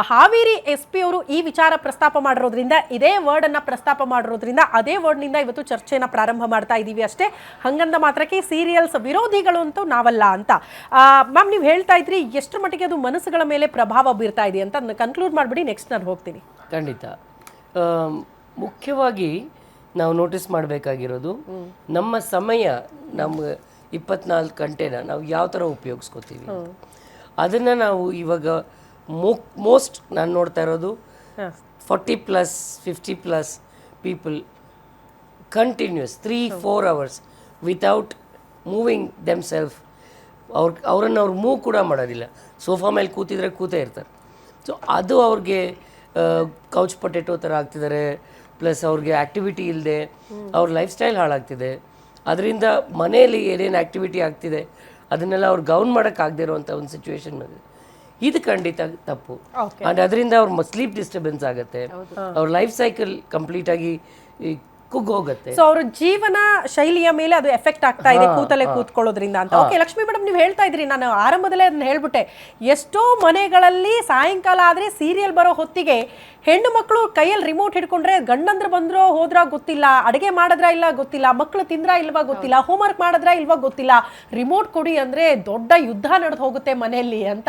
Haveri SP ಅವರು ಈ ವಿಚಾರ ಪ್ರಸ್ತಾಪ ಮಾಡಿರೋದ್ರಿಂದ, ಇದೇ ವರ್ಡನ್ನು ಪ್ರಸ್ತಾಪ ಮಾಡಿರೋದ್ರಿಂದ ಅದೇ ವರ್ಡ್ನಿಂದ ಇವತ್ತು ಚರ್ಚೆನ ಪ್ರಾರಂಭ ಮಾಡ್ತಾ ಇದ್ದೀವಿ ಅಷ್ಟೇ. ಹಂಗಂದ ಮಾತ್ರಕ್ಕೆ ಸೀರಿಯಲ್ಸ್ ವಿರೋಧಿಗಳು ಅಂತೂ ನಾವಲ್ಲ ಅಂತ. ಮ್ಯಾಮ್, ನೀವು ಹೇಳ್ತಾ ಇದ್ರಿ ಎಷ್ಟರ ಮಟ್ಟಿಗೆ ಅದು ಮನಸ್ಸುಗಳ ಮೇಲೆ ಪ್ರಭಾವ ಬೀರ್ತಾ ಇದೆ ಅಂತ. ಕನ್ಕ್ಲೂಡ್ ಮಾಡಿಬಿಡಿ, ನೆಕ್ಸ್ಟ್ ನಾನು ಹೋಗ್ತೀನಿ. ಖಂಡಿತ. ಮುಖ್ಯವಾಗಿ ನಾವು ನೋಟಿಸ್ ಮಾಡಬೇಕಾಗಿರೋದು ನಮ್ಮ ಸಮಯ, ನಮ್ಮ 24 ಗಂಟೆನ ನಾವು ಯಾವ ಥರ ಉಪಯೋಗಿಸ್ಕೋತೀವಿ ಅದನ್ನು. ನಾವು ಇವಾಗ ಮೋಸ್ಟ್ ನಾನು ನೋಡ್ತಾ ಇರೋದು 40+ 50+ people continues 3-4 hours without moving themselves. ಅವ್ರನ್ನ ಅವ್ರು ಮೂವ್ ಕೂಡ ಮಾಡೋದಿಲ್ಲ. ಸೋಫಾ ಮೇಲೆ ಕೂತಿದ್ರೆ ಕೂತೇ ಇರ್ತಾರೆ. ಸೊ ಅದು ಅವ್ರಿಗೆ ಕೌಚ್ ಪೊಟೆಟೋ ಥರ ಆಗ್ತಿದ್ದಾರೆ. ಪ್ಲಸ್ ಅವ್ರಿಗೆ ಆ್ಯಕ್ಟಿವಿಟಿ ಇಲ್ಲದೆ ಅವ್ರ ಲೈಫ್ ಸ್ಟೈಲ್ ಹಾಳಾಗ್ತಿದೆ. ಅದರಿಂದ ಮನೆಯಲ್ಲಿ ಏನೇನು ಆ್ಯಕ್ಟಿವಿಟಿ ಆಗ್ತಿದೆ ಅದನ್ನೆಲ್ಲ ಅವ್ರು ಗೌನ್ ಮಾಡೋಕ್ಕಾಗದೇ ಇರುವಂಥ ಒಂದು ಸಿಚುವೇಶನ್ ಬಂದಿದೆ. ಇದು ಖಂಡಿತ ತಪ್ಪು. ಆ್ಯಂಡ್ ಅದರಿಂದ ಅವ್ರ ಸ್ಲೀಪ್ ಡಿಸ್ಟರ್ಬೆನ್ಸ್ ಆಗುತ್ತೆ, ಅವ್ರ ಲೈಫ್ ಸೈಕಲ್ ಕಂಪ್ಲೀಟಾಗಿ ಕುಗ್ಗೋಗುತ್ತೆ. ಸೊ ಅವ್ರ ಜೀವನ ಶೈಲಿಯ ಮೇಲೆ ಅದು ಎಫೆಕ್ಟ್ ಆಗ್ತಾ ಇದೆ ಕೂತಲೇ ಕೂತ್ಕೊಳ್ಳೋದ್ರಿಂದ ಅಂತ. ಓಕೆ ಲಕ್ಷ್ಮೀ ಮೇಡಮ್, ನೀವು ಹೇಳ್ತಾ ಇದ್ರಿ, ನಾನು ಆರಂಭದಲ್ಲೇ ಅದನ್ನ ಹೇಳ್ಬಿಟ್ಟೆ, ಎಷ್ಟೋ ಮನೆಗಳಲ್ಲಿ ಸಾಯಂಕಾಲ ಆದರೆ ಸೀರಿಯಲ್ ಬರೋ ಹೊತ್ತಿಗೆ ಹೆಣ್ಣು ಮಕ್ಕಳು ಕೈಯಲ್ಲಿ ರಿಮೋಟ್ ಹಿಡ್ಕೊಂಡ್ರೆ ಗಂಡಂದ್ರು ಬಂದ್ರೋ ಹೋದ್ರಾ ಗೊತ್ತಿಲ್ಲ, ಅಡುಗೆ ಮಾಡಿದ್ರಾ ಇಲ್ಲ ಗೊತ್ತಿಲ್ಲ, ಮಕ್ಕಳು ತಿಂದ್ರಾ ಇಲ್ವಾ ಗೊತ್ತಿಲ್ಲ, ಹೋಮ್ವರ್ಕ್ ಮಾಡಿದ್ರಾ ಇಲ್ವಾ ಗೊತ್ತಿಲ್ಲ, ರಿಮೋಟ್ ಕೊಡಿ ಅಂದರೆ ದೊಡ್ಡ ಯುದ್ಧ ನಡೆದು ಹೋಗುತ್ತೆ ಮನೆಯಲ್ಲಿ ಅಂತ.